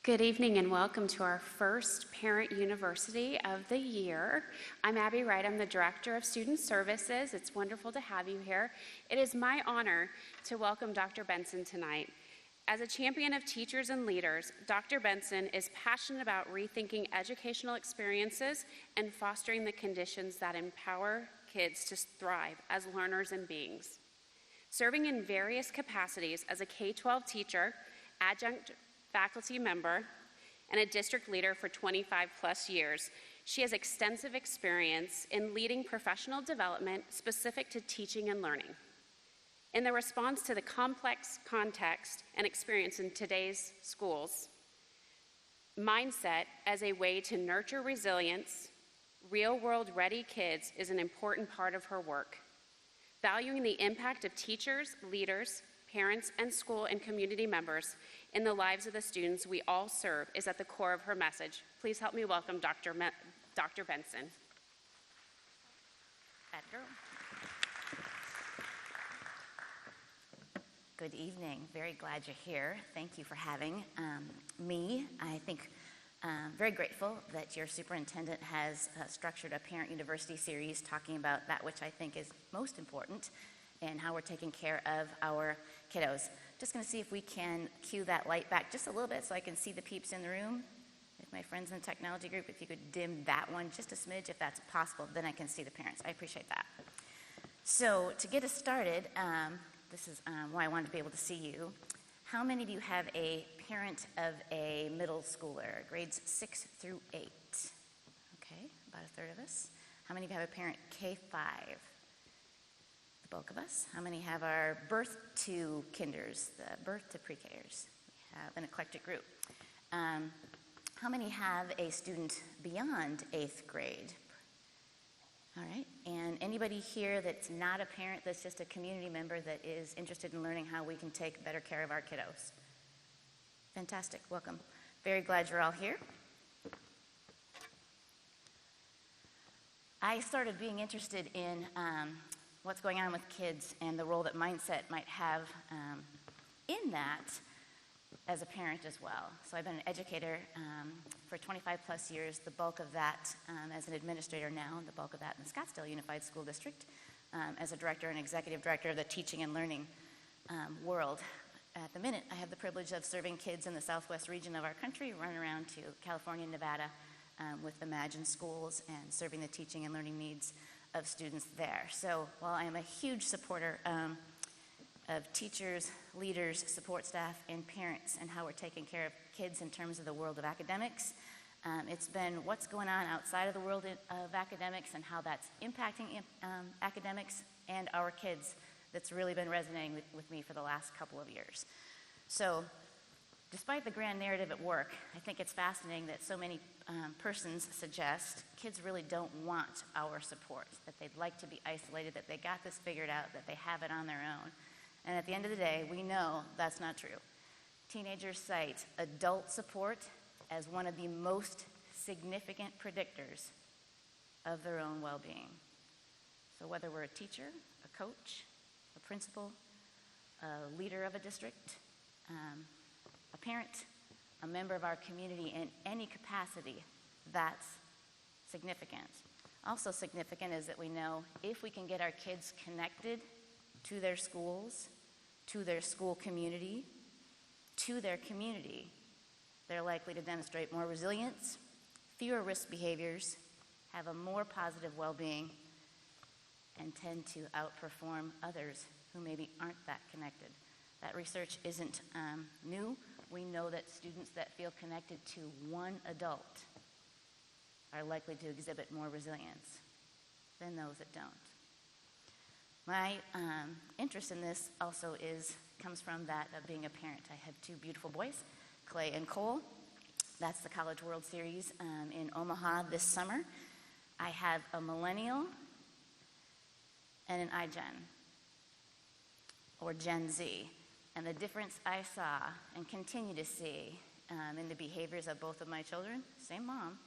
Good evening and welcome to our first Parent University of the year. I'm Abby Wright. I'm the Director of Student Services. It's wonderful to have you here. It is my honor to welcome Dr. Benson tonight. As a champion of teachers and leaders, Dr. Benson is passionate about rethinking educational experiences and fostering the conditions that empower kids to thrive as learners and beings. Serving in various capacities as a K-12 teacher, adjunct faculty member, and a district leader for 25 plus years. She has extensive experience in leading professional development specific to teaching and learning. In the response to the complex context and experience in today's schools, mindset as a way to nurture resilience, real-world ready kids is an important part of her work. Valuing the impact of teachers, leaders, parents, and school and community members in the lives of the students we all serve is at the core of her message. Please help me welcome Dr. Benson. Bad girl. Good evening. Very glad you're here. Thank you for having me. I think very grateful that your superintendent has structured a Parent University series talking about that which I think is most important and how we're taking care of our kiddos. Just going to see if we can cue that light back just a little bit so I can see the peeps in the room. If my friends in the technology group, if you could dim that one just a smidge, if that's possible, then I can see the parents. I appreciate that. So to get us started, this is why I wanted to be able to see you. How many of you have a parent of a middle schooler, grades 6 through 8? Okay, about a third of us. How many of you have a parent K-5? The bulk of us. How many have our birth to kinders, the birth to pre-Kers? We have an eclectic group. How many have a student beyond 8th grade? All right, and anybody here that's not a parent, that's just a community member that is interested in learning how we can take better care of our kiddos? Fantastic, welcome. Very glad you're all here. I started being interested in what's going on with kids and the role that mindset might have in that as a parent as well. So I've been an educator for 25 plus years, the bulk of that as an administrator now, and the bulk of that in the Scottsdale Unified School District as a director and executive director of the teaching and learning world. At the minute, I have the privilege of serving kids in the southwest region of our country, running around to California and Nevada with Imagine schools and serving the teaching and learning needs of students there. So while I am a huge supporter of teachers, leaders, support staff, and parents and how we're taking care of kids in terms of the world of academics, it's been what's going on outside of the world of academics and how that's impacting academics and our kids that's really been resonating with me for the last couple of years. So despite the grand narrative at work, I think it's fascinating that so many persons suggest kids really don't want our support, that they'd like to be isolated, that they got this figured out, that they have it on their own. And at the end of the day, we know that's not true. Teenagers cite adult support as one of the most significant predictors of their own well-being. So whether we're a teacher, a coach, a principal, a leader of a district, a parent, a member of our community in any capacity, that's significant. Also significant is that we know if we can get our kids connected to their schools, to their school community, to their community, they're likely to demonstrate more resilience, fewer risk behaviors, have a more positive well-being, and tend to outperform others who maybe aren't that connected. That research isn't new. We know that students that feel connected to one adult are likely to exhibit more resilience than those that don't. My interest in this also comes from that of being a parent. I have two beautiful boys, Clay and Cole. That's the College World Series in Omaha this summer. I have a millennial and an iGen, or Gen Z. And the difference I saw and continue to see in the behaviors of both of my children, same mom,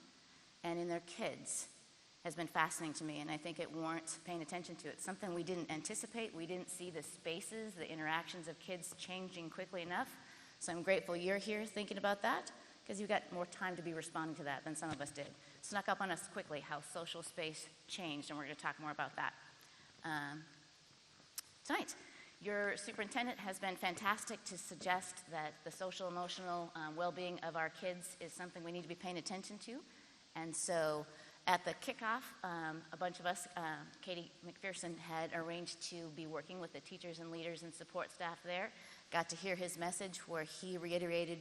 and in their kids has been fascinating to me, and I think it warrants paying attention to. It's something we didn't anticipate. We didn't see the spaces, the interactions of kids changing quickly enough. So I'm grateful you're here thinking about that, because you got more time to be responding to that than some of us did. Snuck up on us quickly how social space changed, and we're going to talk more about that tonight. Your superintendent has been fantastic to suggest that the social-emotional well-being of our kids is something we need to be paying attention to. And so at the kickoff, a bunch of us, Katie McPherson had arranged to be working with the teachers and leaders and support staff there. Got to hear his message where he reiterated,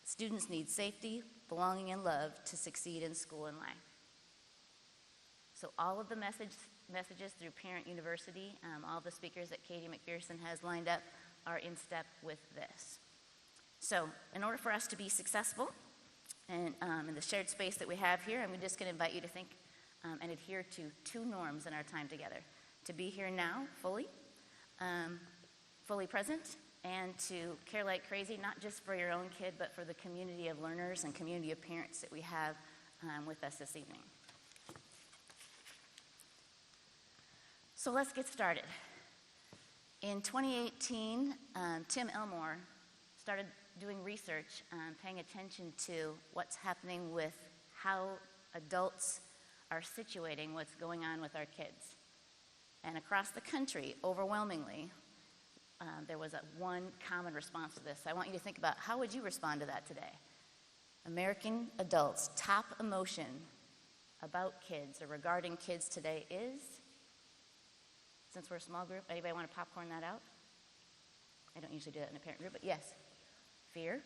students need safety, belonging, and love to succeed in school and life. So all of the messages through Parent University, all the speakers that Katie McPherson has lined up are in step with this. So in order for us to be successful and in the shared space that we have here, I'm just going to invite you to think and adhere to 2 norms in our time together. To be here now, fully present, and to care like crazy, not just for your own kid, but for the community of learners and community of parents that we have with us this evening. So let's get started. In 2018, Tim Elmore started doing research, paying attention to what's happening with how adults are situating what's going on with our kids. And across the country, overwhelmingly, there was one common response to this. I want you to think about, how would you respond to that today? American adults' top emotion about kids or regarding kids today is, since we're a small group, anybody want to popcorn that out? I don't usually do that in a parent group, but yes. Fear.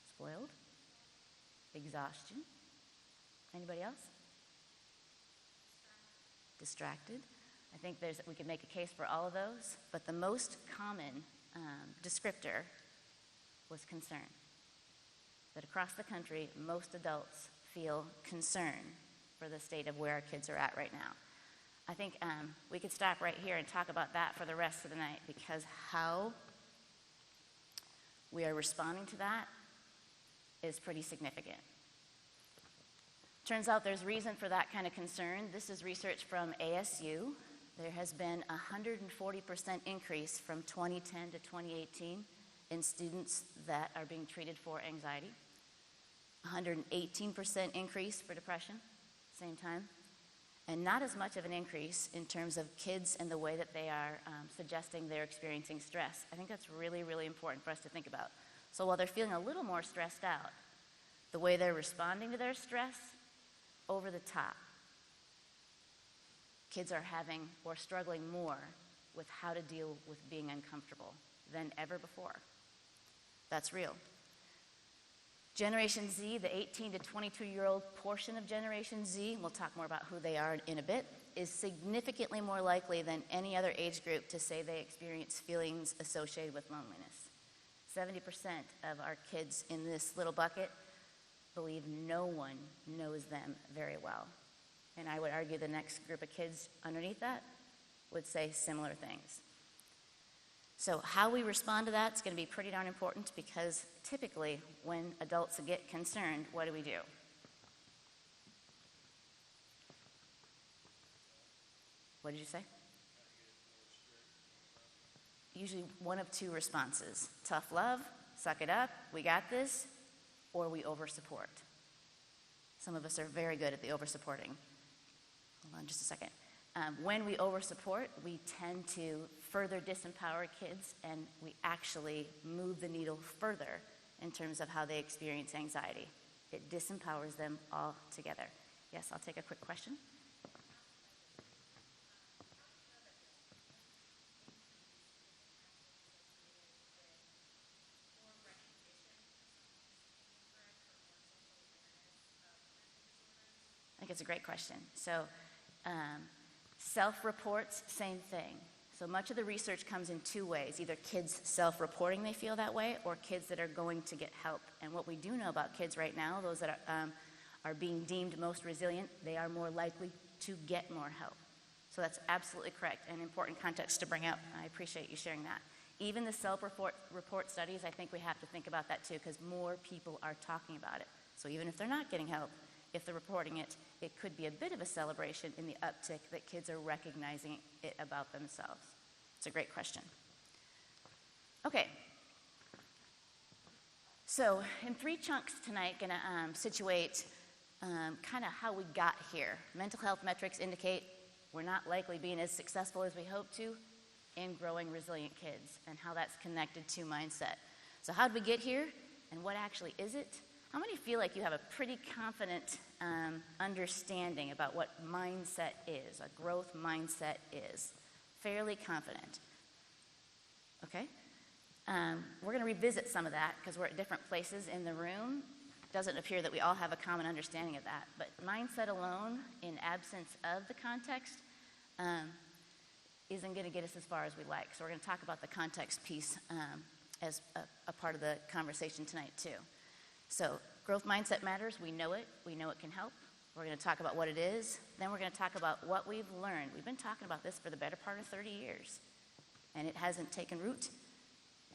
Spoiled. Exhaustion. Anybody else? Distracted. I think we could make a case for all of those, but the most common descriptor was concern. That across the country, most adults feel concern for the state of where our kids are at right now. I think we could stop right here and talk about that for the rest of the night, because how we are responding to that is pretty significant. Turns out there's reason for that kind of concern. This is research from ASU. There has been a 140% increase from 2010 to 2018 in students that are being treated for anxiety. 118% increase for depression, same time. And not as much of an increase in terms of kids and the way that they are suggesting they're experiencing stress. I think that's really, really important for us to think about. So while they're feeling a little more stressed out, the way they're responding to their stress, over the top. Kids are having or struggling more with how to deal with being uncomfortable than ever before. That's real. Generation Z, the 18 to 22-year-old portion of Generation Z, we'll talk more about who they are in a bit, is significantly more likely than any other age group to say they experience feelings associated with loneliness. 70% of our kids in this little bucket believe no one knows them very well. And I would argue the next group of kids underneath that would say similar things. So how we respond to that is going to be pretty darn important, because typically when adults get concerned, what do we do? What did you say? Usually one of 2 responses. Tough love, suck it up, we got this, or we over-support. Some of us are very good at the over-supporting. Hold on just a second. When we over-support, we tend to further disempower kids, and we actually move the needle further in terms of how they experience anxiety. It disempowers them altogether. Yes, I'll take a quick question. I think it's a great question. So self-reports, same thing. So much of the research comes in 2 ways, either kids self-reporting they feel that way, or kids that are going to get help. And what we do know about kids right now, those that are being deemed most resilient, they are more likely to get more help. So that's absolutely correct, and important context to bring up. I appreciate you sharing that. Even the self-report studies, I think we have to think about that too, because more people are talking about it. So even if they're not getting help, if they're reporting it, it could be a bit of a celebration in the uptick that kids are recognizing it about themselves. It's a great question. Okay. So in 3 chunks tonight, going to situate kind of how we got here. Mental health metrics indicate we're not likely being as successful as we hope to in growing resilient kids, and how that's connected to mindset. So how did we get here, and what actually is it? How many feel like you have a pretty confident understanding about what mindset is, a growth mindset is? Fairly confident. Okay? We're going to revisit some of that because we're at different places in the room. It doesn't appear that we all have a common understanding of that. But mindset alone, in absence of the context, isn't going to get us as far as we like. So we're going to talk about the context piece as a part of the conversation tonight too. So growth mindset matters. We know it. We know it can help. We're going to talk about what it is. Then we're going to talk about what we've learned. We've been talking about this for the better part of 30 years, and it hasn't taken root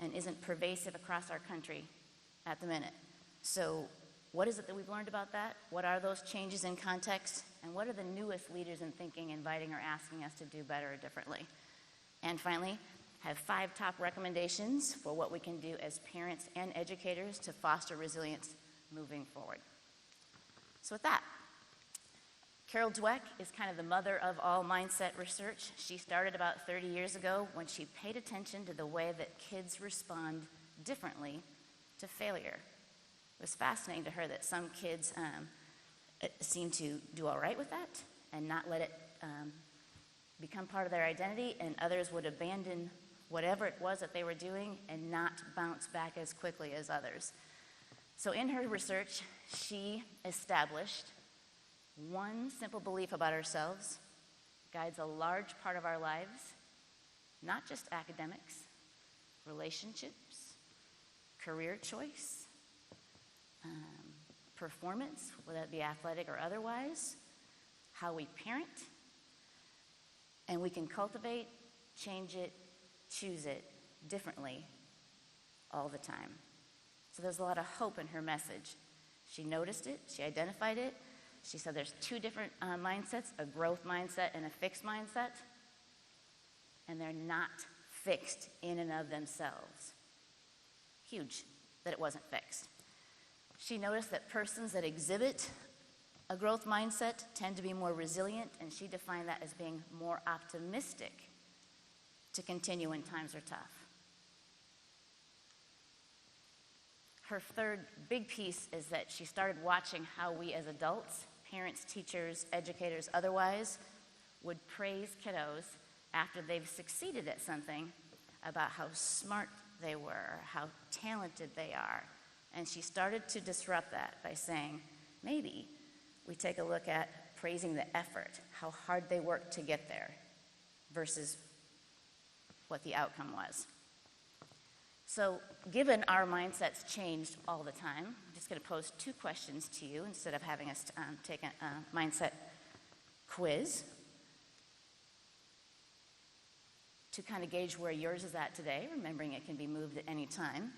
and isn't pervasive across our country at the minute. So what is it that we've learned about that? What are those changes in context? And what are the newest leaders in thinking inviting or asking us to do better or differently? And finally, have 5 top recommendations for what we can do as parents and educators to foster resilience moving forward. So with that, Carol Dweck is kind of the mother of all mindset research. She started about 30 years ago when she paid attention to the way that kids respond differently to failure. It was fascinating to her that some kids seem to do all right with that and not let it become part of their identity, and others would abandon whatever it was that they were doing and not bounce back as quickly as others. So in her research, she established one simple belief about ourselves guides a large part of our lives, not just academics, relationships, career choice, performance, whether it be athletic or otherwise, how we parent, and we can cultivate, change it, choose it differently all the time. So there's a lot of hope in her message. She noticed it, she identified it. She said there's 2 different mindsets, a growth mindset and a fixed mindset, and they're not fixed in and of themselves. Huge that it wasn't fixed. She noticed that persons that exhibit a growth mindset tend to be more resilient, and she defined that as being more optimistic to continue when times are tough. Her third big piece is that she started watching how we as adults, parents, teachers, educators, otherwise, would praise kiddos after they've succeeded at something about how smart they were, how talented they are. And she started to disrupt that by saying, maybe we take a look at praising the effort, how hard they worked to get there, versus what the outcome was. So given our mindsets changed all the time, I'm just going to pose 2 questions to you instead of having us take a mindset quiz to kind of gauge where yours is at today, remembering it can be moved at any time.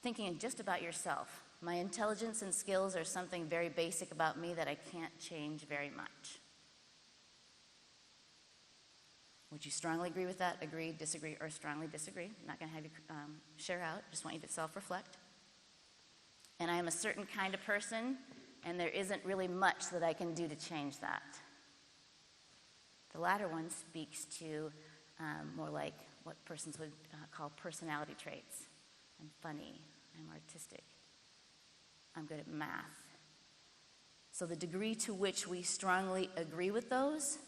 Thinking just about yourself. My intelligence and skills are something very basic about me that I can't change very much. Would you strongly agree with that, agree, disagree, or strongly disagree? I'm not going to have you share out. Just want you to self-reflect. And I am a certain kind of person, and there isn't really much that I can do to change that. The latter one speaks to more like what persons would call personality traits. I'm funny. I'm artistic. I'm good at math. So the degree to which we strongly agree with those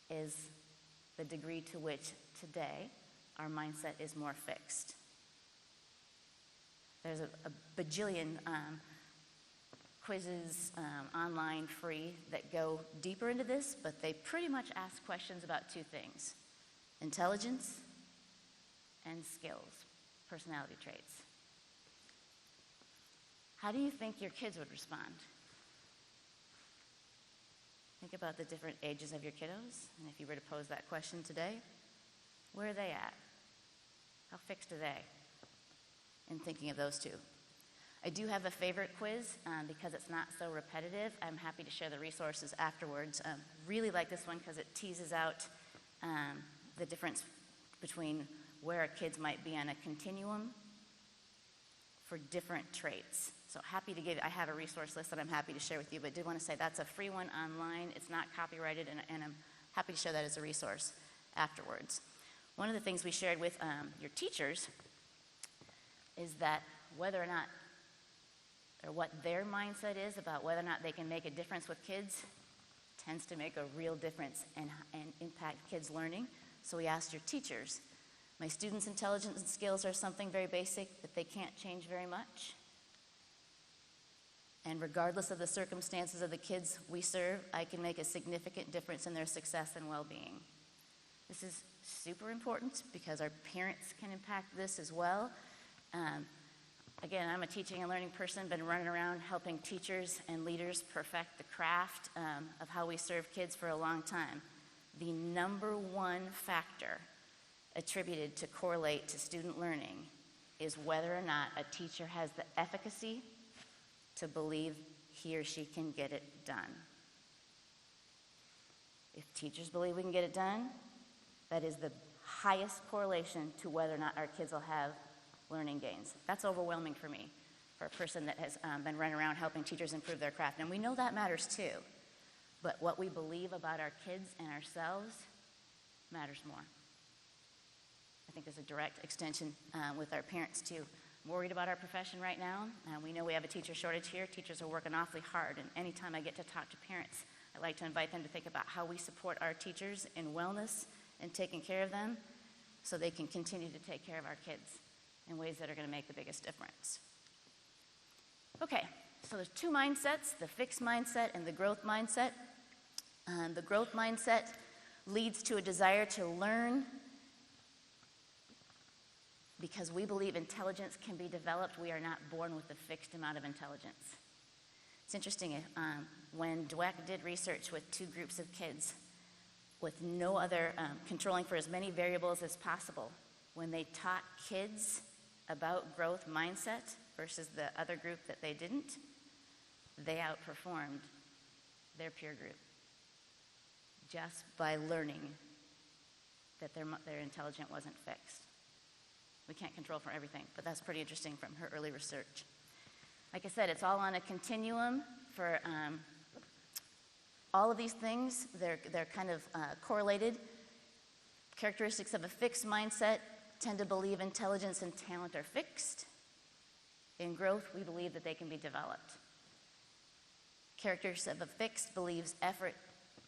is the degree to which today our mindset is more fixed. There's a bajillion quizzes online free that go deeper into this, but they pretty much ask questions about 2 things: intelligence and skills, personality traits. How do you think your kids would respond? Think about the different ages of your kiddos, and if you were to pose that question today, where are they at? How fixed are they in thinking of those 2? I do have a favorite quiz because it's not so repetitive. I'm happy to share the resources afterwards. Really like this one because it teases out the difference between where our kids might be on a continuum for different traits. So I have a resource list that I'm happy to share with you, but did want to say that's a free one online. It's not copyrighted, and I'm happy to share that as a resource afterwards. One of the things we shared with your teachers is that whether or not, or what their mindset is about whether or not they can make a difference with kids tends to make a real difference and impact kids' learning. So we asked your teachers, my students' intelligence and skills are something very basic that they can't change very much. And regardless of the circumstances of the kids we serve, I can make a significant difference in their success and well-being. This is super important because our parents can impact this as well. Again, I'm a teaching and learning person, been running around helping teachers and leaders perfect the craft of how we serve kids for a long time. The number one factor attributed to correlate to student learning is whether or not a teacher has the efficacy to believe he or she can get it done. If teachers believe we can get it done, that is the highest correlation to whether or not our kids will have learning gains. That's overwhelming for me, for a person that has been running around helping teachers improve their craft. And we know that matters too, but what we believe about our kids and ourselves matters more. I think there's a direct extension with our parents too. I'm worried about our profession right now. We know we have a teacher shortage here. Teachers are working awfully hard, and anytime I get to talk to parents, I like to invite them to think about how we support our teachers in wellness and taking care of them so they can continue to take care of our kids in ways that are going to make the biggest difference. Okay, so there's two mindsets, the fixed mindset and the growth mindset. The growth mindset leads to a desire to learn because we believe intelligence can be developed. We are not born with a fixed amount of intelligence. It's interesting, when Dweck did research with two groups of kids with no other, controlling for as many variables as possible, when they taught kids about growth mindset versus the other group that they didn't, they outperformed their peer group just by learning that their intelligence wasn't fixed. We can't control for everything, but that's pretty interesting from her early research. Like I said, it's all on a continuum for all of these things. They're kind of correlated. Characteristics of a fixed mindset tend to believe intelligence and talent are fixed. In growth, we believe that they can be developed. Characteristics of a fixed believes effort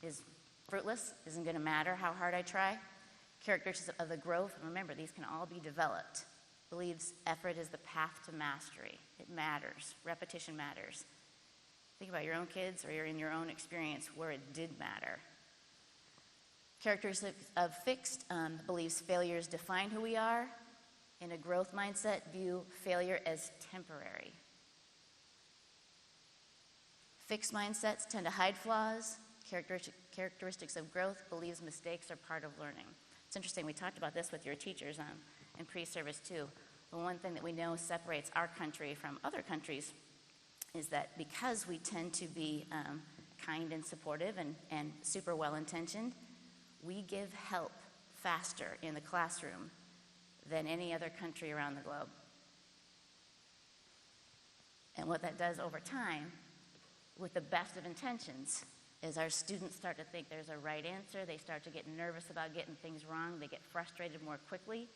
is fruitless, isn't going to matter how hard I try. Characteristics of the growth, remember, these can all be developed. Believes effort is the path to mastery. It matters. Repetition matters. Think about your own kids or you're in your own experience where it did matter. Characteristics of fixed believes failures define who we are. In a growth mindset, view failure as temporary. Fixed mindsets tend to hide flaws. Characteristics of growth believes mistakes are part of learning. It's interesting, we talked about this with your teachers in pre-service too. The one thing that we know separates our country from other countries is that because we tend to be kind and supportive and super well-intentioned, we give help faster in the classroom than any other country around the globe. And what that does over time, with the best of intentions, is our students start to think there's a right answer. They start to get nervous about getting things wrong. They get frustrated more quickly.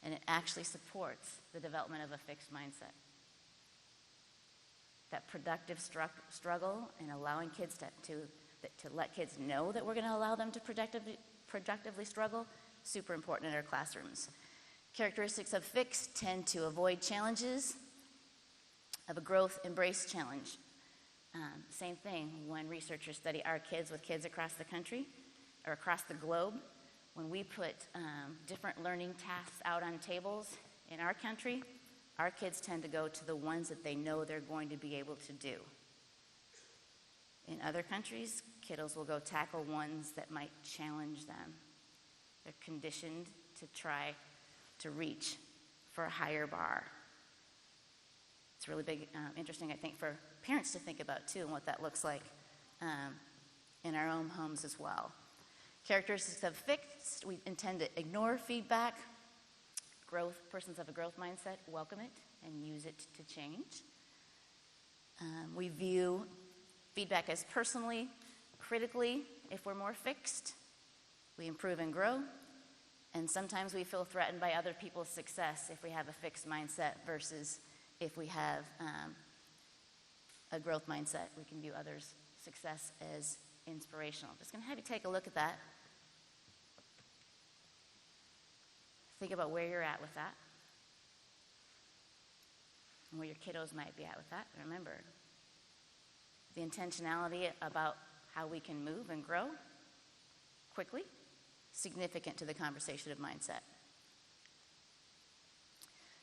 And it actually supports the development of a fixed mindset. That productive struggle and allowing kids to let kids know that we're going to allow them to productively struggle, super important in our classrooms. Characteristics of fixed tend to avoid challenges. Of a growth, embrace challenge. Same thing when researchers study our kids with kids across the country or across the globe. When we put different learning tasks out on tables in our country, our kids tend to go to the ones that they know they're going to be able to do. In other countries, kiddos will go tackle ones that might challenge them. They're conditioned to try to reach for a higher bar. It's really big, interesting, I think, for parents to think about, too, and what that looks like in our own homes as well. Characteristics of fixed, we intend to ignore feedback. persons of a growth mindset welcome it and use it to change. We view feedback as personally, critically if we're more fixed. We improve and grow. And sometimes we feel threatened by other people's success if we have a fixed mindset versus if we have a growth mindset. We can view others' success as inspirational. Just going to have you take a look at that. Think about where you're at with that and where your kiddos might be at with that. Remember, the intentionality about how we can move and grow quickly, significant to the conversation of mindset.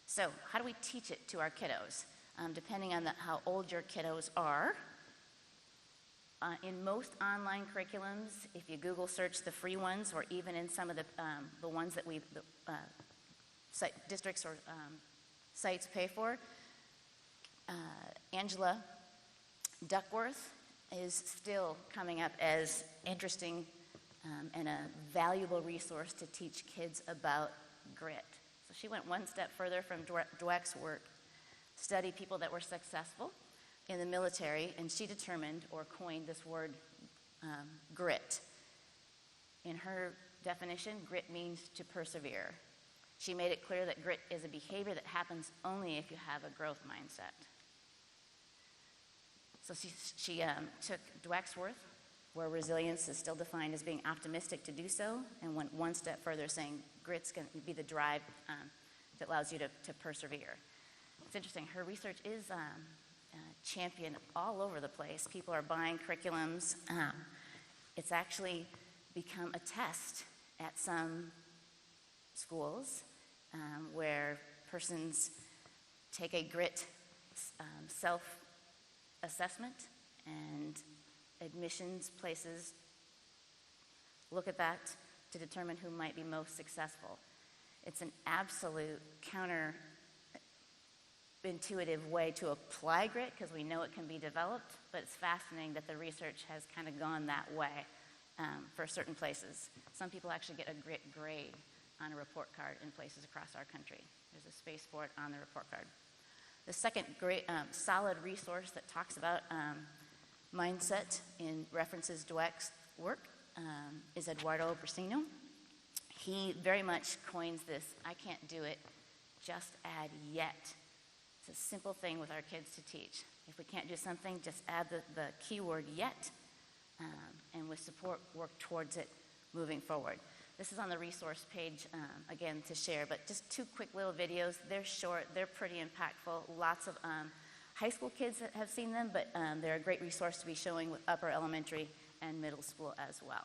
So, how do we teach it to our kiddos? Depending on how old your kiddos are, in most online curriculums, if you Google search the free ones, or even in some of the ones that districts or sites pay for, Angela Duckworth is still coming up as interesting and a valuable resource to teach kids about grit. So she went one step further from Dweck's work, studied people that were successful in the military, and she determined or coined this word grit. In her definition, grit means to persevere. She made it clear that grit is a behavior that happens only if you have a growth mindset. So she took Dweck's work, where resilience is still defined as being optimistic to do so, and went one step further, saying grit's going to be the drive that allows you to persevere. It's interesting. Her research is championed all over the place. People are buying curriculums. It's actually become a test at some schools where persons take a grit self-assessment, and admissions places look at that to determine who might be most successful. It's an absolute counterintuitive way to apply grit because we know it can be developed, but it's fascinating that the research has kind of gone that way for certain places. Some people actually get a grit grade on a report card in places across our country. There's a space for it on the report card. The second great solid resource that talks about mindset and references Dweck's work is Eduardo Brasino. He very much coins this, I can't do it, just add yet. It's a simple thing with our kids to teach. If we can't do something, just add the keyword yet, and with support, work towards it moving forward. This is on the resource page, again, to share, but just 2 quick little videos. They're short, they're pretty impactful. Lots of high school kids that have seen them, but they're a great resource to be showing with upper elementary and middle school as well.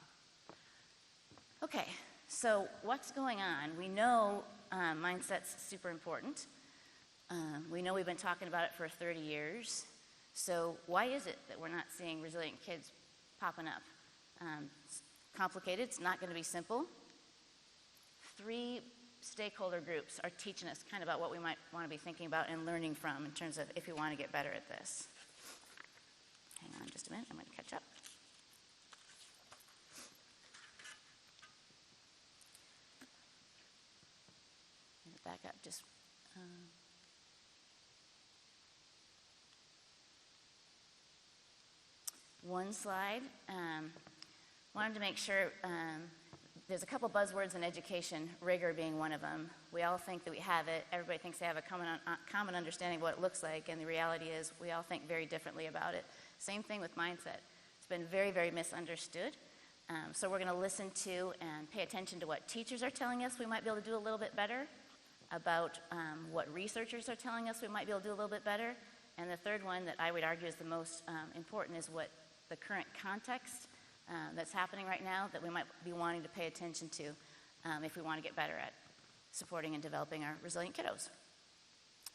Okay, so what's going on? We know mindset's super important. We know we've been talking about it for 30 years. So why is it that we're not seeing resilient kids popping up? It's complicated. It's not going to be simple. 3 stakeholder groups are teaching us kind of about what we might want to be thinking about and learning from in terms of if we want to get better at this. Hang on just a minute. I'm going to catch up. Back up just... one slide. Wanted to make sure there's a couple buzzwords in education, rigor being one of them. We all think that we have it. Everybody thinks they have a common understanding of what it looks like, and the reality is we all think very differently about it. Same thing with mindset. It's been very, very misunderstood. So we're going to listen to and pay attention to what teachers are telling us we might be able to do a little bit better, about what researchers are telling us we might be able to do a little bit better, and the third one that I would argue is the most important is what the current context that's happening right now that we might be wanting to pay attention to if we want to get better at supporting and developing our resilient kiddos.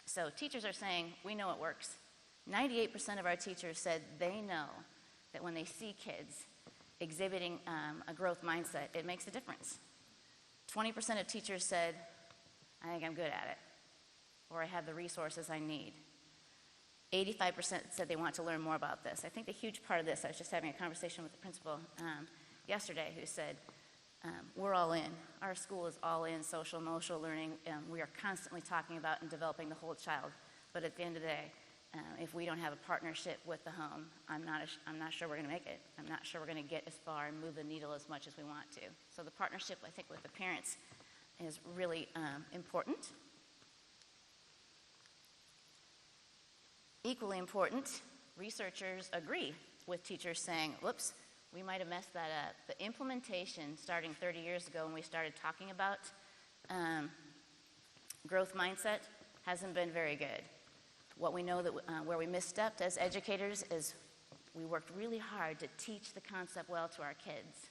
So teachers are saying, we know it works. 98% of our teachers said they know that when they see kids exhibiting a growth mindset, it makes a difference. 20% of teachers said, I think I'm good at it, or I have the resources I need. 85% said they want to learn more about this. I think the huge part of this, I was just having a conversation with the principal yesterday who said, we're all in. Our school is all in social emotional learning. We are constantly talking about and developing the whole child. But at the end of the day, if we don't have a partnership with the home, I'm not sure we're going to make it. I'm not sure we're going to get as far and move the needle as much as we want to. So the partnership, I think, with the parents is really important. Equally important, researchers agree with teachers saying, whoops, we might have messed that up. The implementation starting 30 years ago when we started talking about growth mindset hasn't been very good. What we know that where we misstepped as educators is we worked really hard to teach the concept well to our kids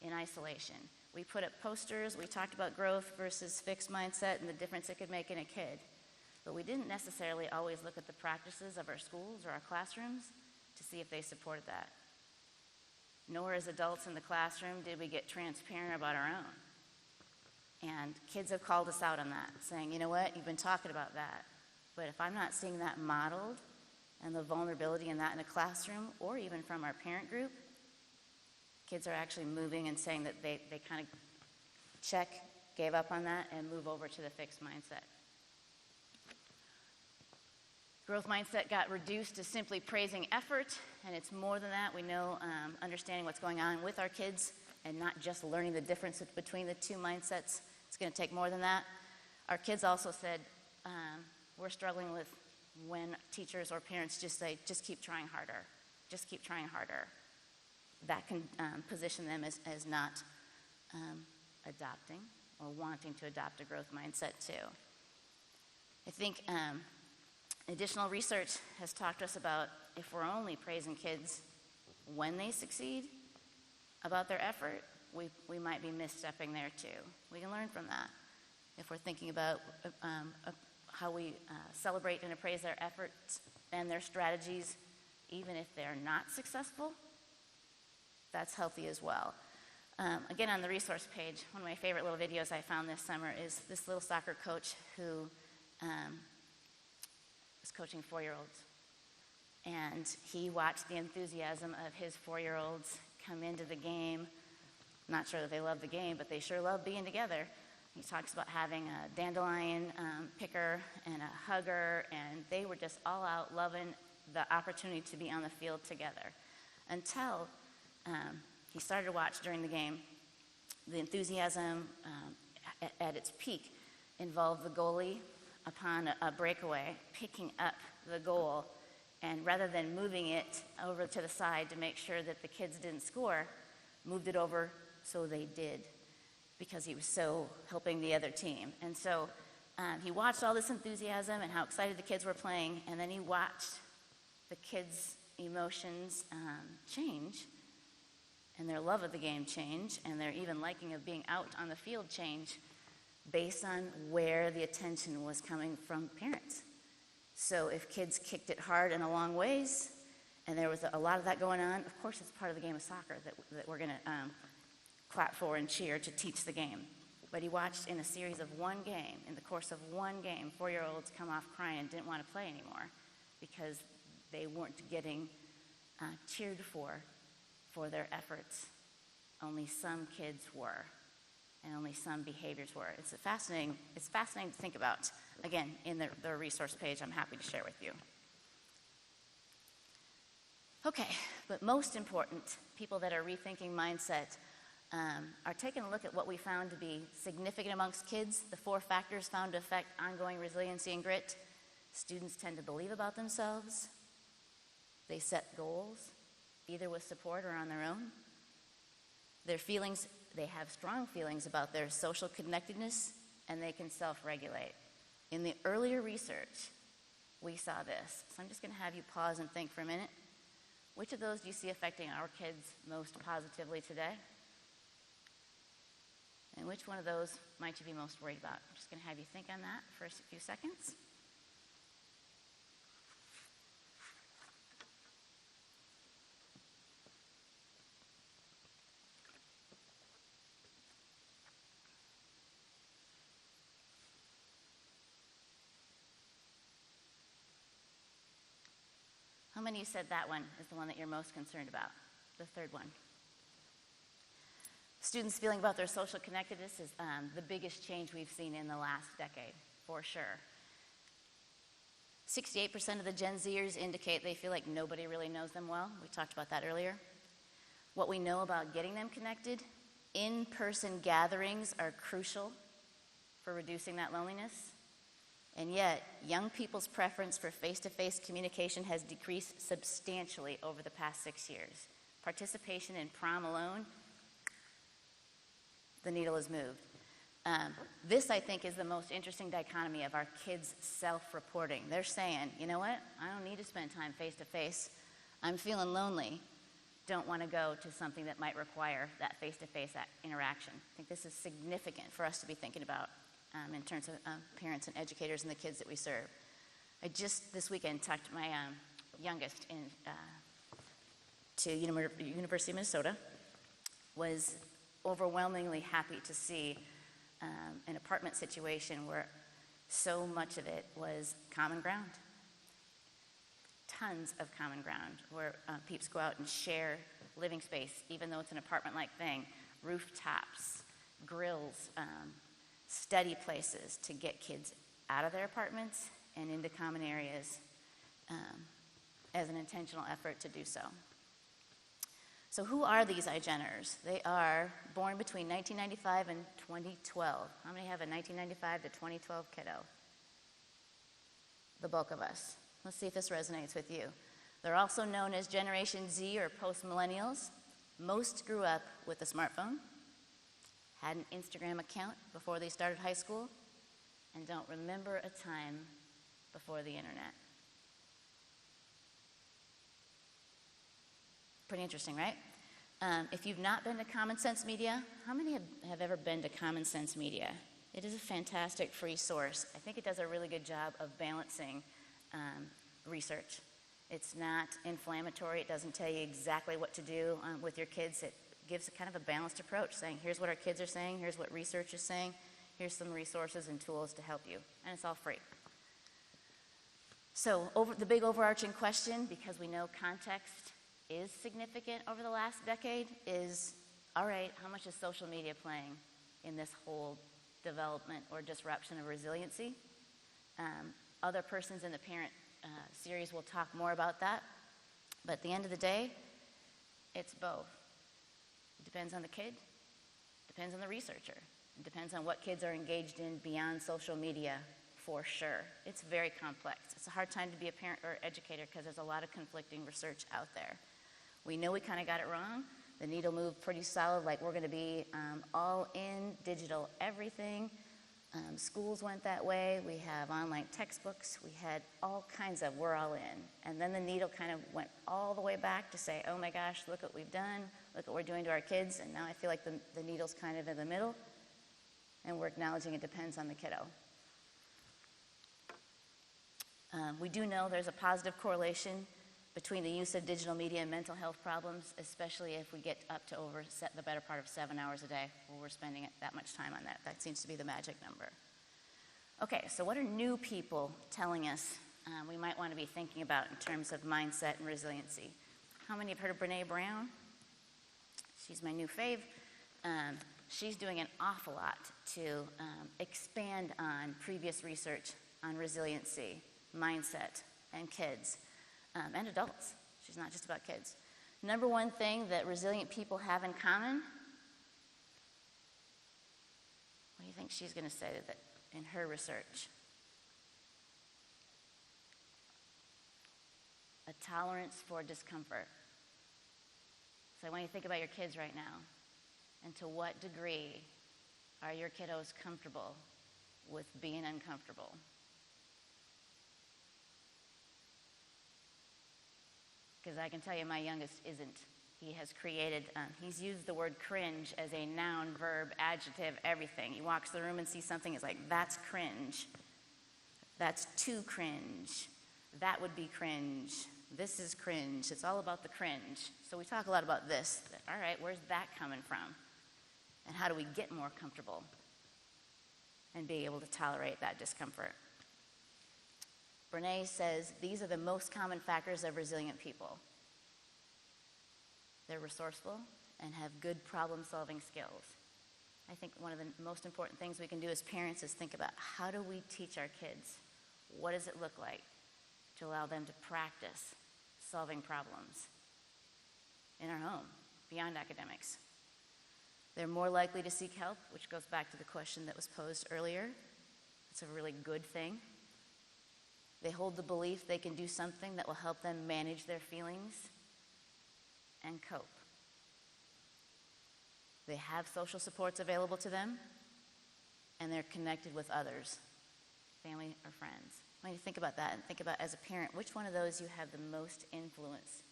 in isolation. We put up posters, we talked about growth versus fixed mindset and the difference it could make in a kid. But we didn't necessarily always look at the practices of our schools or our classrooms to see if they supported that. Nor as adults in the classroom did we get transparent about our own. And kids have called us out on that, saying, you know what, you've been talking about that. But if I'm not seeing that modeled and the vulnerability in that in a classroom or even from our parent group, kids are actually moving and saying that they kind of check, gave up on that, and move over to the fixed mindset. Growth mindset got reduced to simply praising effort, and it's more than that. We know understanding what's going on with our kids and not just learning the difference between the two mindsets. It's going to take more than that. Our kids also said, we're struggling with when teachers or parents just say, just keep trying harder, just keep trying harder. That can position them as not adopting or wanting to adopt a growth mindset too. I think additional research has talked to us about if we're only praising kids when they succeed about their effort, we might be misstepping there too. We can learn from that. If we're thinking about how we celebrate and appraise their efforts and their strategies, even if they're not successful, that's healthy as well. Again, on the resource page, one of my favorite little videos I found this summer is this little soccer coach who was coaching 4-year-olds. And he watched the enthusiasm of his 4-year-olds come into the game. Not sure that they love the game, but they sure love being together. He talks about having a dandelion picker and a hugger, and they were just all out loving the opportunity to be on the field together. Until he started to watch during the game, the enthusiasm at its peak involved the goalie upon a breakaway, picking up the goal, and rather than moving it over to the side to make sure that the kids didn't score, moved it over so they did, because he was so helping the other team. And so he watched all this enthusiasm and how excited the kids were playing, and then he watched the kids' emotions change, and their love of the game change, and their even liking of being out on the field change based on where the attention was coming from parents. So if kids kicked it hard and a long ways, and there was a lot of that going on, of course it's part of the game of soccer that we're going to clap for and cheer to teach the game. But he watched in a series of one game, in the course of one game, 4-year-olds come off crying and didn't want to play anymore because they weren't getting cheered for their efforts. Only some kids were, and only some behaviors were. It's fascinating to think about. Again, in the resource page, I'm happy to share with you. Okay, but most important, people that are rethinking mindset are taking a look at what we found to be significant amongst kids, the 4 factors found to affect ongoing resiliency and grit. Students tend to believe about themselves. They set goals, either with support or on their own. They have strong feelings about their social connectedness, and they can self-regulate. In the earlier research, we saw this. So I'm just going to have you pause and think for a minute. Which of those do you see affecting our kids most positively today? And which one of those might you be most worried about? I'm just going to have you think on that for a few seconds. How many of you said that one is the one that you're most concerned about? The third one. Students feeling about their social connectedness is the biggest change we've seen in the last decade, for sure. 68% of the Gen Zers indicate they feel like nobody really knows them well. We talked about that earlier. What we know about getting them connected, in-person gatherings are crucial for reducing that loneliness. And yet, young people's preference for face-to-face communication has decreased substantially over the past 6 years. Participation in prom alone, the needle has moved. This, I think, is the most interesting dichotomy of our kids' self-reporting. They're saying, you know what, I don't need to spend time face-to-face. I'm feeling lonely. Don't want to go to something that might require that face-to-face interaction. I think this is significant for us to be thinking about in terms of parents and educators and the kids that we serve. I just this weekend tucked my youngest in to University of Minnesota. Was overwhelmingly happy to see an apartment situation where so much of it was common ground. Tons of common ground where peeps go out and share living space, even though it's an apartment-like thing. Rooftops, grills, study places to get kids out of their apartments and into common areas as an intentional effort to do so. So who are these iGeners? They are born between 1995 and 2012. How many have a 1995 to 2012 kiddo? The bulk of us. Let's see if this resonates with you. They're also known as Generation Z or post-millennials. Most grew up with a smartphone, had an Instagram account before they started high school, and don't remember a time before the internet. Pretty interesting, right? If you've not been to Common Sense Media, how many have ever been to Common Sense Media? It is a fantastic free source. I think it does a really good job of balancing research. It's not inflammatory. It doesn't tell you exactly what to do with your kids. It gives a kind of a balanced approach, saying here's what our kids are saying, here's what research is saying, here's some resources and tools to help you, and it's all free. So the big overarching question, because we know context is significant over the last decade, is, all right, how much is social media playing in this whole development or disruption of resiliency? Other persons in the parent series will talk more about that, but at the end of the day, it's both. It depends on the kid, depends on the researcher, it depends on what kids are engaged in beyond social media, for sure. It's very complex. It's a hard time to be a parent or educator because there's a lot of conflicting research out there. We know we kind of got it wrong. The needle moved pretty solid, like we're going to be all in, digital everything. Schools went that way. We have online textbooks. We had all kinds of we're all in. And then the needle kind of went all the way back to say, oh my gosh, look what we've done. Look what we're doing to our kids. And now I feel like the needle's kind of in the middle. And we're acknowledging it depends on the kiddo. We do know there's a positive correlation between the use of digital media and mental health problems, especially if we get up to the better part of 7 hours a day where we're spending that much time on that. That seems to be the magic number. Okay, so what are new people telling us we might want to be thinking about in terms of mindset and resiliency? How many have heard of Brunei Brown? She's my new fave. She's doing an awful lot to expand on previous research on resiliency, mindset, and kids. And adults. She's not just about kids. Number one thing that resilient people have in common, what do you think she's going to say that in her research? A tolerance for discomfort. So I want you to think about your kids right now, and to what degree are your kiddos comfortable with being uncomfortable? Because I can tell you my youngest isn't. He has created, he's used the word cringe as a noun, verb, adjective, everything. He walks the room and sees something, he's like, that's cringe. That's too cringe. That would be cringe. This is cringe. It's all about the cringe. So we talk a lot about this. All right, where's that coming from? And how do we get more comfortable and be able to tolerate that discomfort? Brunei says these are the most common factors of resilient people. They're resourceful and have good problem-solving skills. I think one of the most important things we can do as parents is think about how do we teach our kids? What does it look like to allow them to practice solving problems in our home, beyond academics? They're more likely to seek help, which goes back to the question that was posed earlier. It's a really good thing. They hold the belief they can do something that will help them manage their feelings and cope. They have social supports available to them, and they're connected with others, family or friends. When you think about that and think about as a parent, which one of those you have the most influence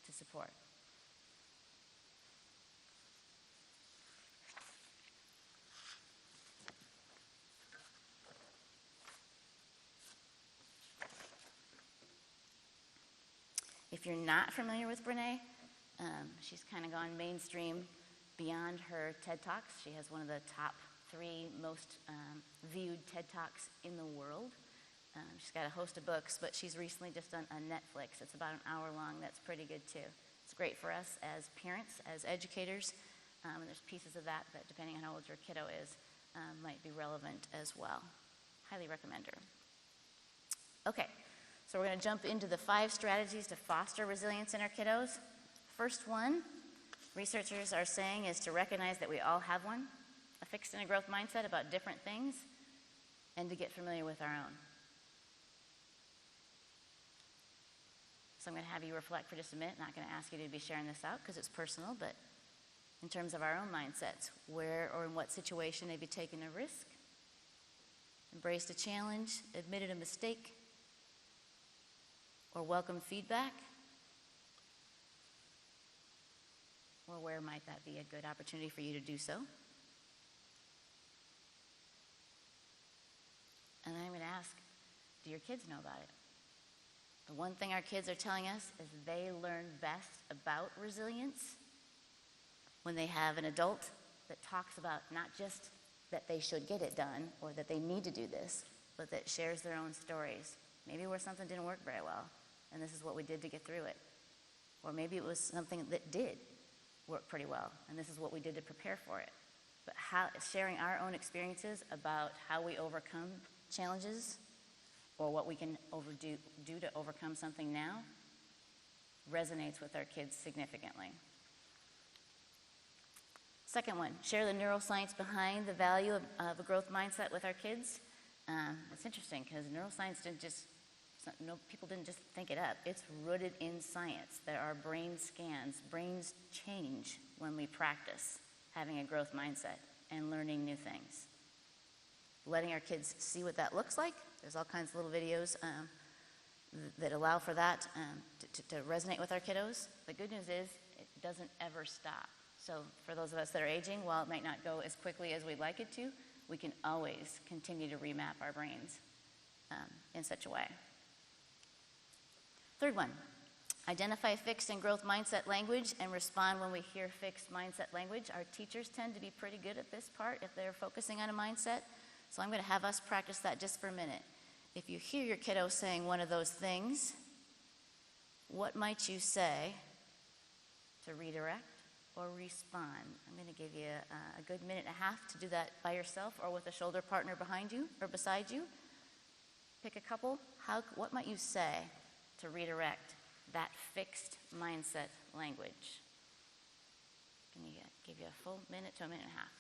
to support? If you're not familiar with Brunei, she's kind of gone mainstream beyond her TED Talks. She has one of the top 3 most viewed TED Talks in the world. She's got a host of books, but she's recently just done a Netflix. It's about an hour long. That's pretty good too. It's great for us as parents, as educators, and there's pieces of that that, depending on how old your kiddo is, might be relevant as well. Highly recommend her. Okay, so we're going to jump into the 5 strategies to foster resilience in our kiddos. First one, researchers are saying, is to recognize that we all have one, a fixed and a growth mindset about different things, and to get familiar with our own. So I'm going to have you reflect for just a minute. Not going to ask you to be sharing this out because it's personal, but in terms of our own mindsets, where or in what situation have you taken a risk, embraced a challenge, admitted a mistake, or welcomed feedback? Or where might that be a good opportunity for you to do so? And then I'm going to ask, do your kids know about it? The one thing our kids are telling us is they learn best about resilience when they have an adult that talks about not just that they should get it done or that they need to do this, but that shares their own stories. Maybe where something didn't work very well, and this is what we did to get through it. Or maybe it was something that did work pretty well, and this is what we did to prepare for it. But sharing our own experiences about how we overcome challenges or what we can do to overcome something now resonates with our kids significantly. Second one, share the neuroscience behind the value of a growth mindset with our kids. It's interesting because neuroscience people didn't just think it up. It's rooted in science. There are brain scans. Brains change when we practice having a growth mindset and learning new things. Letting our kids see what that looks like. There's all kinds of little videos that allow for that to resonate with our kiddos. The good news is it doesn't ever stop. So for those of us that are aging, while it might not go as quickly as we'd like it to, we can always continue to remap our brains in such a way. Third one, identify fixed and growth mindset language and respond when we hear fixed mindset language. Our teachers tend to be pretty good at this part if they're focusing on a mindset. So I'm going to have us practice that just for a minute. If you hear your kiddo saying one of those things, what might you say to redirect or respond? I'm going to give you a good minute and a half to do that by yourself or with a shoulder partner behind you or beside you. Pick a couple. What might you say to redirect that fixed mindset language? Can you give you a full minute to a minute and a half?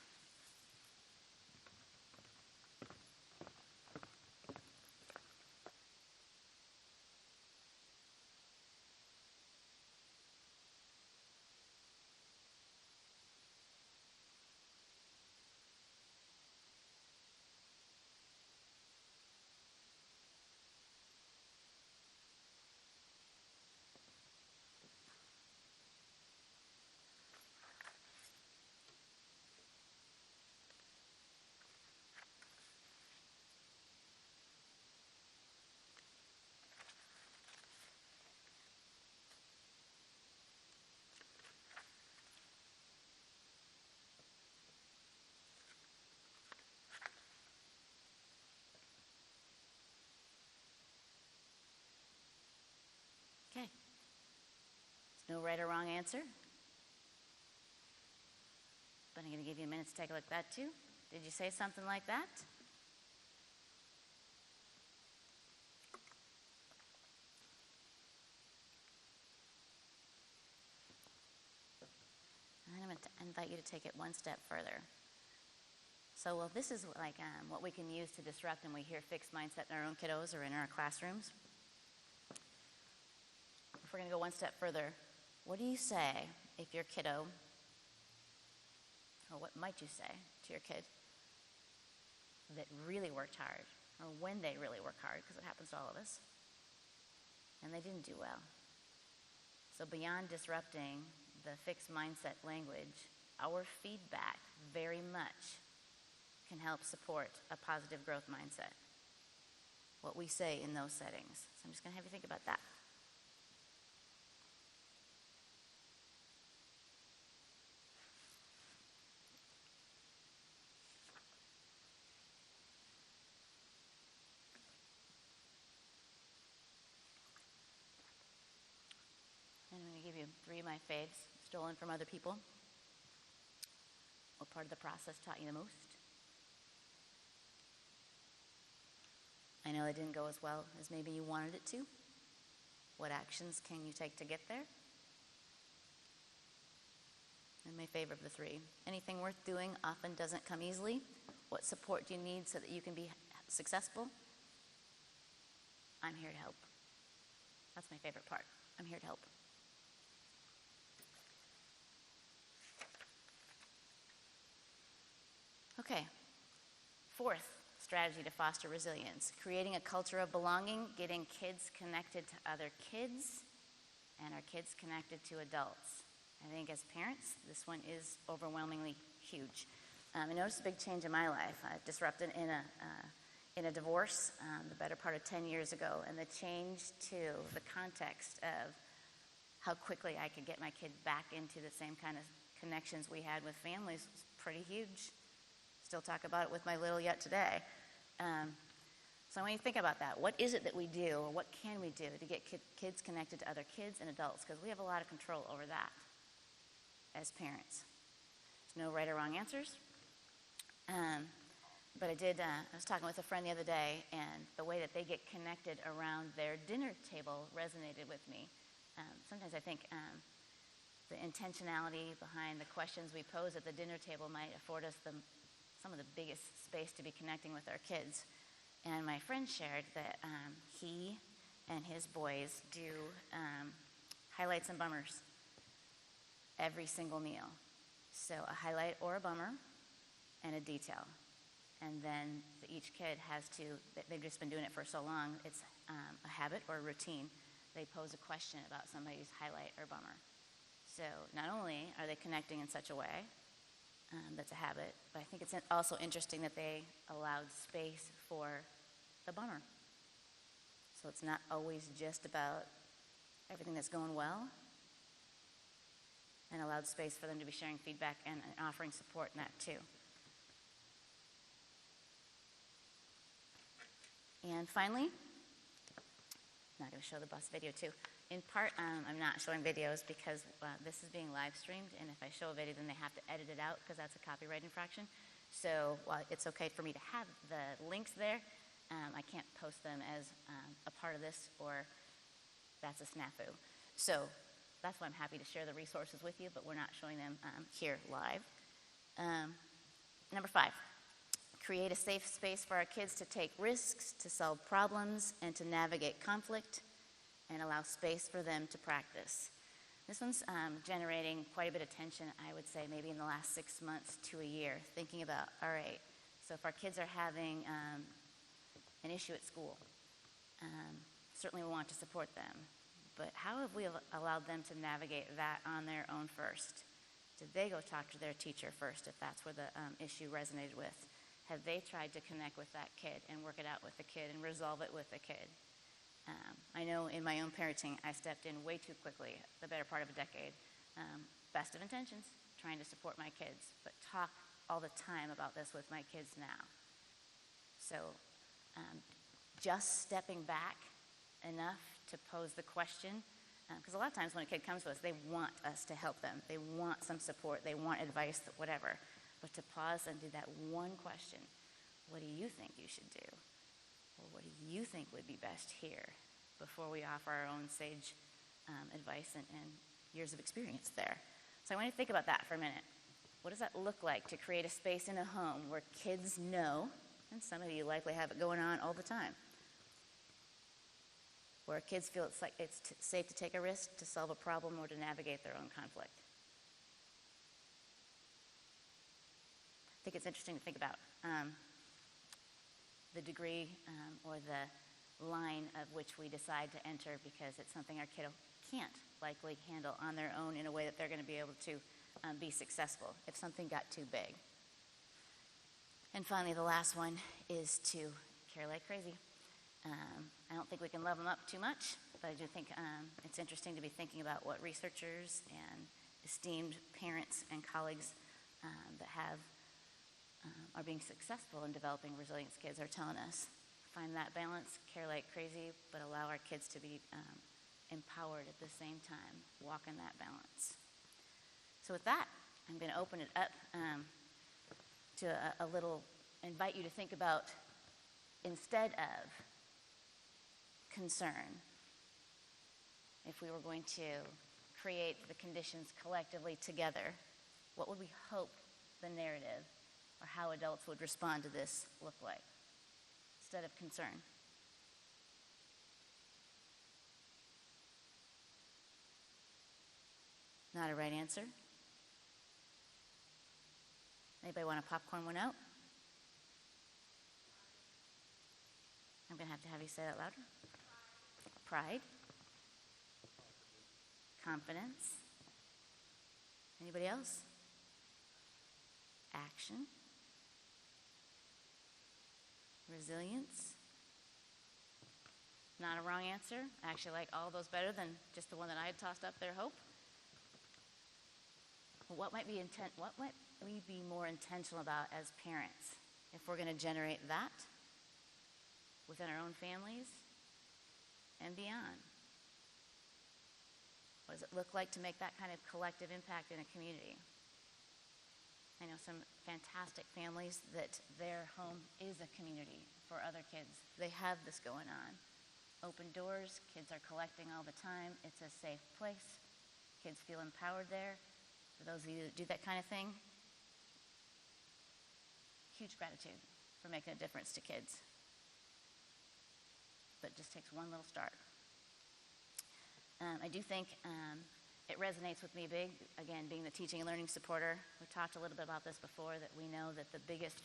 Okay. There's no right or wrong answer. But I'm going to give you a minute to take a look at that too. Did you say something like that? And I'm going to invite you to take it one step further. So, well, this is like what we can use to disrupt when we hear fixed mindset in our own kiddos or in our classrooms. If we're going to go one step further, what do you say if your kiddo, or what might you say to your kid that really worked hard, or when they really work hard, because it happens to all of us, and they didn't do well? So beyond disrupting the fixed mindset language, our feedback very much can help support a positive growth mindset. What we say in those settings. So I'm just going to have you think about that. And I'm going to give you 3 of my faves, stolen from other people. What part of the process taught you the most? I know it didn't go as well as maybe you wanted it to. What actions can you take to get there? And my favorite of the 3, anything worth doing often doesn't come easily. What support do you need so that you can be successful? I'm here to help. That's my favorite part. I'm here to help. Okay, 4th strategy to foster resilience, creating a culture of belonging, getting kids connected to other kids, and our kids connected to adults. I think as parents, this one is overwhelmingly huge. I noticed a big change in my life. I disrupted in a divorce the better part of 10 years ago, and the change to the context of how quickly I could get my kid back into the same kind of connections we had with families was pretty huge. Still talk about it with my little yet today. So when you think about that, what is it that we do, or what can we do to get kids connected to other kids and adults? Because we have a lot of control over that as parents. There's no right or wrong answers. But I was talking with a friend the other day, and the way that they get connected around their dinner table resonated with me. Sometimes I think the intentionality behind the questions we pose at the dinner table might afford us some of the biggest space to be connecting with our kids. And my friend shared that he and his boys do highlights and bummers every single meal. So a highlight or a bummer and a detail. And then each kid has to, they've just been doing it for so long, it's a habit or a routine. They pose a question about somebody's highlight or bummer. So not only are they connecting in such a way, that's a habit, but I think it's also interesting that they allowed space for the bummer. So it's not always just about everything that's going well, and allowed space for them to be sharing feedback and offering support in that too. And finally, I'm not going to show the bus video too. In part, I'm not showing videos because this is being live streamed, and if I show a video, then they have to edit it out because that's a copyright infraction. So while it's okay for me to have the links there, I can't post them as a part of this, or that's a snafu. So that's why I'm happy to share the resources with you, but we're not showing them here live. Number 5, create a safe space for our kids to take risks, to solve problems, and to navigate conflict, and allow space for them to practice. This one's generating quite a bit of tension, I would say, maybe in the last 6 months to a year, thinking about, all right, so if our kids are having an issue at school, certainly we want to support them, but how have we allowed them to navigate that on their own first? Did they go talk to their teacher first if that's where the issue resonated with? Have they tried to connect with that kid and work it out with the kid and resolve it with the kid? I know in my own parenting, I stepped in way too quickly, the better part of a decade. Best of intentions, trying to support my kids, but talk all the time about this with my kids now. So just stepping back enough to pose the question, because a lot of times when a kid comes to us, they want us to help them. They want some support. They want advice, whatever. but to pause and do that one question. What do you think you should do? Or what do you think would be best here, before we offer our own sage advice and years of experience there. So I want you to think about that for a minute. What does that look like to create a space in a home where kids know, and some of you likely have it going on all the time, where kids feel it's safe to take a risk, to solve a problem, or to navigate their own conflict? I think it's interesting to think about the degree or the line of which we decide to enter, because it's something our kiddo can't likely handle on their own in a way that they're going to be able to be successful if something got too big. And finally, the last one is to care like crazy. I don't think we can love them up too much, but I do think it's interesting to be thinking about what researchers and esteemed parents and colleagues that are being successful in developing resilience kids are telling us. Find that balance, care like crazy, but allow our kids to be empowered at the same time. Walk in that balance. So with that, I'm going to open it up to a little, invite you to think about, instead of concern, if we were going to create the conditions collectively together, what would we hope the narrative or how adults would respond to this look like, instead of concern? Not a right answer. Anybody want to popcorn one out? I'm going to have you say that louder. Pride. Confidence. Anybody else? Action. Resilience. Not a wrong answer. I actually like all those better than just the one that I had tossed up there, hope. What might we be more intentional about as parents if we're going to generate that within our own families and beyond? What does it look like to make that kind of collective impact in a community? I know some fantastic families that their home is a community for other kids. They have this going on. Open doors, kids are collecting all the time. It's a safe place. Kids feel empowered there. For those of you that do that kind of thing, huge gratitude for making a difference to kids. But it just takes one little start. I do think it resonates with me big, again, being the teaching and learning supporter. We talked a little bit about this before, that we know that the biggest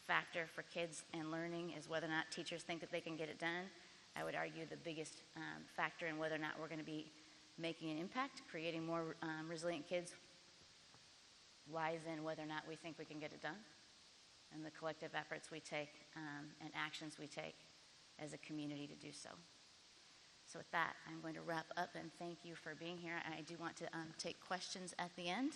factor for kids and learning is whether or not teachers think that they can get it done. I would argue the biggest factor in whether or not we're going to be making an impact, creating more resilient kids, lies in whether or not we think we can get it done, and the collective efforts we take and actions we take as a community to do so. So with that, I'm going to wrap up and thank you for being here. I do want to take questions at the end,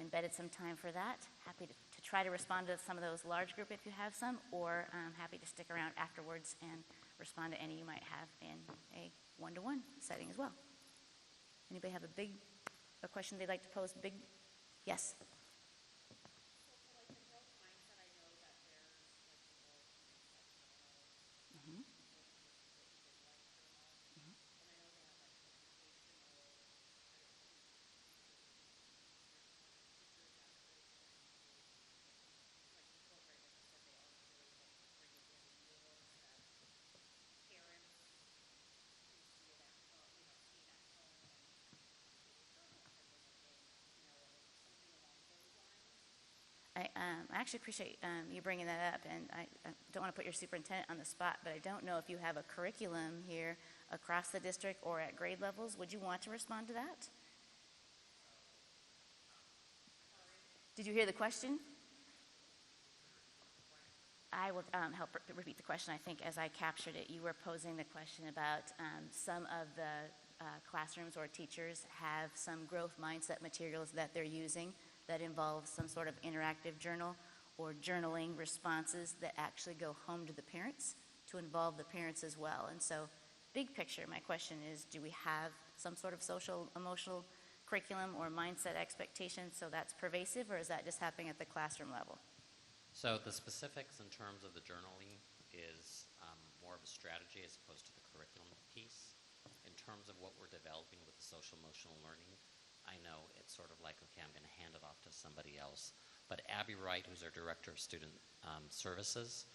embedded some time for that. Happy to try to respond to some of those large group if you have some, or happy to stick around afterwards and respond to any you might have in a one-to-one setting as well. Anybody have a question they'd like to pose? Big, yes? I actually appreciate you bringing that up, and I don't want to put your superintendent on the spot, but I don't know if you have a curriculum here across the district or at grade levels. Would you want to respond to that? Did you hear the question? I will help repeat the question. I think as I captured it, you were posing the question about some of the classrooms or teachers have some growth mindset materials that they're using that involve some sort of interactive journal or journaling responses that actually go home to the parents to involve the parents as well. And so, big picture, my question is, do we have some sort of social emotional curriculum or mindset expectations, so that's pervasive, or is that just happening at the classroom level? So the specifics in terms of the journaling is more of a strategy as opposed to the curriculum piece. In terms of what we're developing with the social emotional learning, I know it's sort of like, okay, I'm going to hand it off to somebody else. But Abby Wright, who's our Director of Student Services,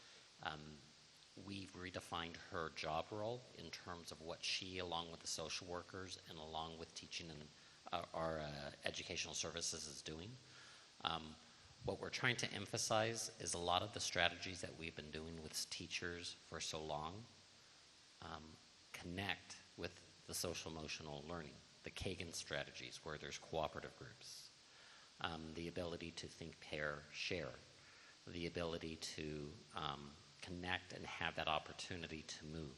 we've redefined her job role in terms of what she, along with the social workers and along with teaching and our educational services, is doing. What we're trying to emphasize is a lot of the strategies that we've been doing with teachers for so long connect with the social emotional learning, the Kagan strategies where there's cooperative groups, the ability to think, pair, share, the ability to connect and have that opportunity to move.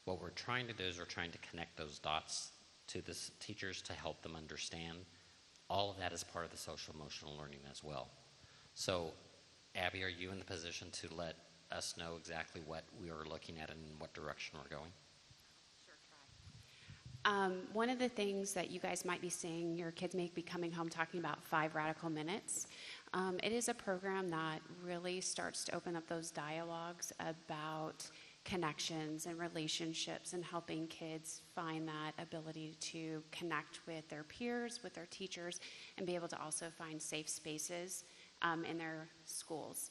What we're trying to do is we're trying to connect those dots to the teachers to help them understand all of that is part of the social emotional learning as well. So, Abby, are you in the position to let us know exactly what we are looking at and in what direction we're going? Sure, try. One of the things that you guys might be seeing, your kids may be coming home talking about 5 Radical Minutes. It is a program that really starts to open up those dialogues about connections and relationships and helping kids find that ability to connect with their peers, with their teachers, and be able to also find safe spaces in their schools.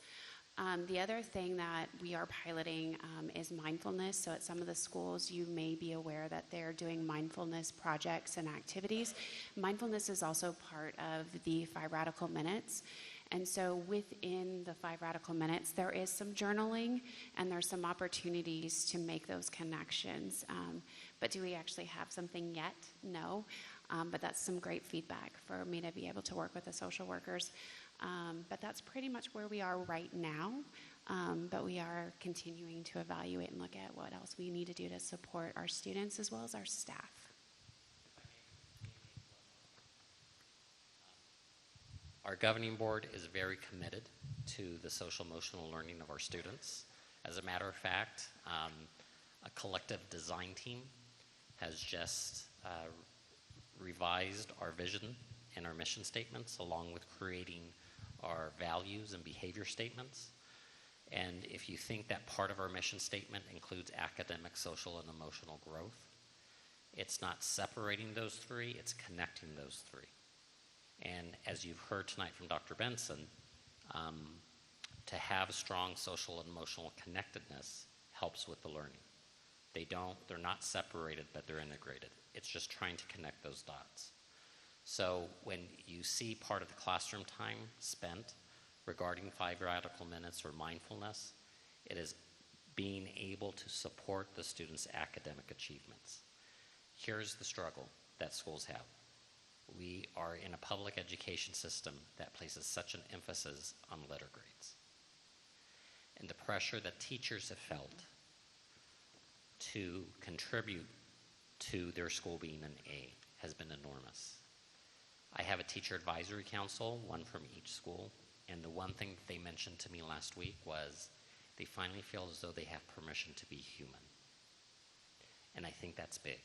The other thing that we are piloting is mindfulness. So at some of the schools, you may be aware that they're doing mindfulness projects and activities. Mindfulness is also part of the 5 Radical Minutes. And so within the 5 Radical Minutes, there is some journaling and there's some opportunities to make those connections. But do we actually have something yet? No. But that's some great feedback for me to be able to work with the social workers. But that's pretty much where we are right now. But we are continuing to evaluate and look at what else we need to do to support our students as well as our staff. Our governing board is very committed to the social emotional learning of our students. As a matter of fact, a collective design team has just revised our vision and our mission statements along with creating our values and behavior statements. And if you think that part of our mission statement includes academic, social, and emotional growth, it's not separating those 3, it's connecting those 3. And as you've heard tonight from Dr. Benson, to have strong social and emotional connectedness helps with the learning. They're not separated, but they're integrated. It's just trying to connect those dots. So when you see part of the classroom time spent regarding 5 Radical Minutes or mindfulness, it is being able to support the students' academic achievements. Here's the struggle that schools have. We are in a public education system that places such an emphasis on letter grades. And the pressure that teachers have felt to contribute to their school being an A has been enormous. I have a teacher advisory council, one from each school, and the one thing that they mentioned to me last week was they finally feel as though they have permission to be human. And I think that's big.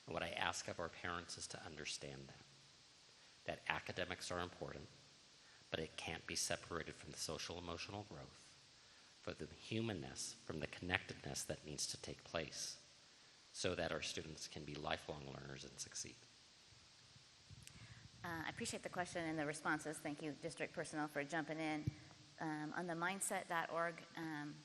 And what I ask of our parents is to understand that academics are important, but it can't be separated from the social emotional growth, for the humanness, from the connectedness that needs to take place so that our students can be lifelong learners and succeed. I appreciate the question and the responses. Thank you, district personnel, for jumping in. On the mindset.org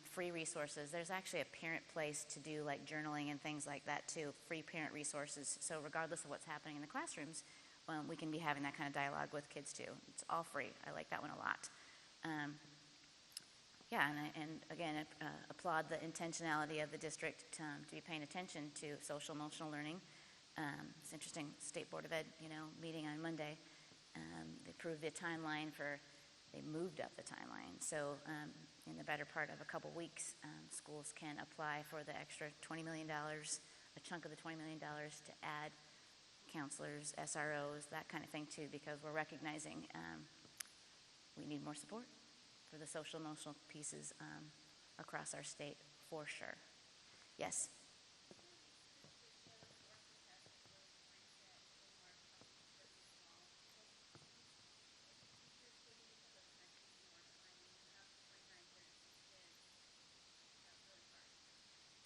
free resources, there's actually a parent place to do like journaling and things like that too, free parent resources. So regardless of what's happening in the classrooms, we can be having that kind of dialogue with kids too. It's all free. I like that one a lot. And again, applaud the intentionality of the district to be paying attention to social emotional learning. It's interesting, State Board of Ed, meeting on Monday. They approved the timeline they moved up the timeline. So in the better part of a couple weeks, schools can apply for the extra $20 million, a chunk of the $20 million to add counselors, SROs, that kind of thing too, because we're recognizing we need more support for the social emotional pieces across our state for sure. Yes?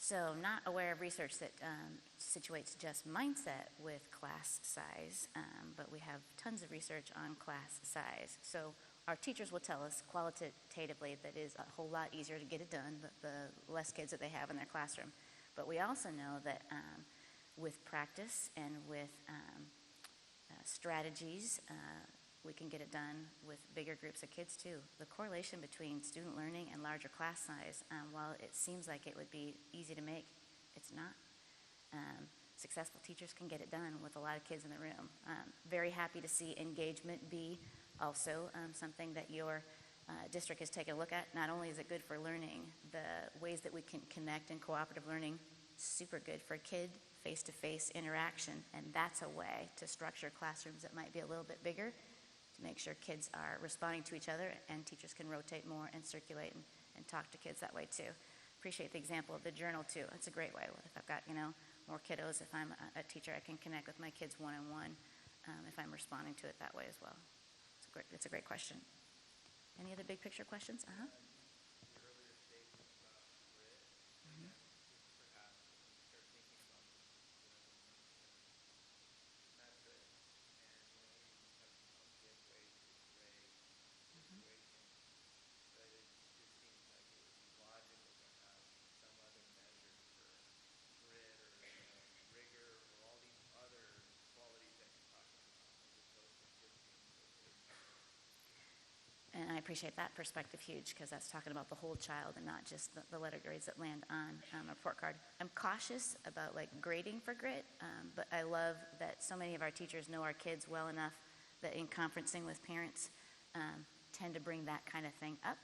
So not aware of research that situates just mindset with class size, but we have tons of research on class size. So our teachers will tell us qualitatively that it is a whole lot easier to get it done, the less kids that they have in their classroom. But we also know that with practice and with strategies, we can get it done with bigger groups of kids too. The correlation between student learning and larger class size, while it seems like it would be easy to make, it's not. Successful teachers can get it done with a lot of kids in the room. Very happy to see engagement be also something that your district has taken a look at. Not only is it good for learning, the ways that we can connect in cooperative learning, super good for kid face-to-face interaction, and that's a way to structure classrooms that might be a little bit bigger to make sure kids are responding to each other and teachers can rotate more and circulate and talk to kids that way too. Appreciate the example of the journal too. That's a great way. If I've got, more kiddos, if I'm a teacher, I can connect with my kids one-on-one if I'm responding to it that way as well. It's a great question. Any other big picture questions? And I appreciate that perspective huge, because that's talking about the whole child and not just the letter grades that land on a report card. I'm cautious about grading for grit, but I love that so many of our teachers know our kids well enough that in conferencing with parents tend to bring that kind of thing up.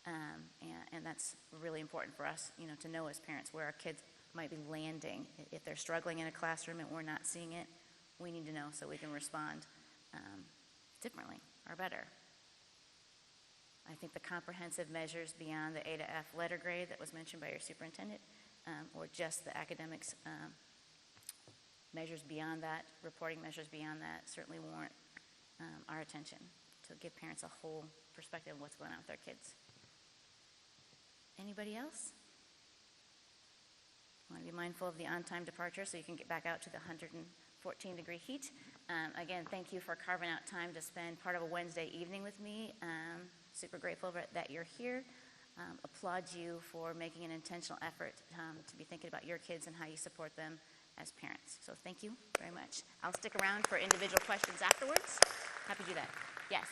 And that's really important for us, to know as parents where our kids might be landing. If they're struggling in a classroom and we're not seeing it, we need to know so we can respond differently or better. I think the comprehensive measures beyond the A to F letter grade that was mentioned by your superintendent, or just the academics measures beyond that, reporting measures beyond that, certainly warrant our attention to give parents a whole perspective of what's going on with their kids. Anybody else? I want to be mindful of the on-time departure so you can get back out to the 114-degree heat. Again, thank you for carving out time to spend part of a Wednesday evening with me. Super grateful that you're here. Applaud you for making an intentional effort to be thinking about your kids and how you support them as parents. So thank you very much. I'll stick around for individual questions afterwards. Happy to do that. Yes.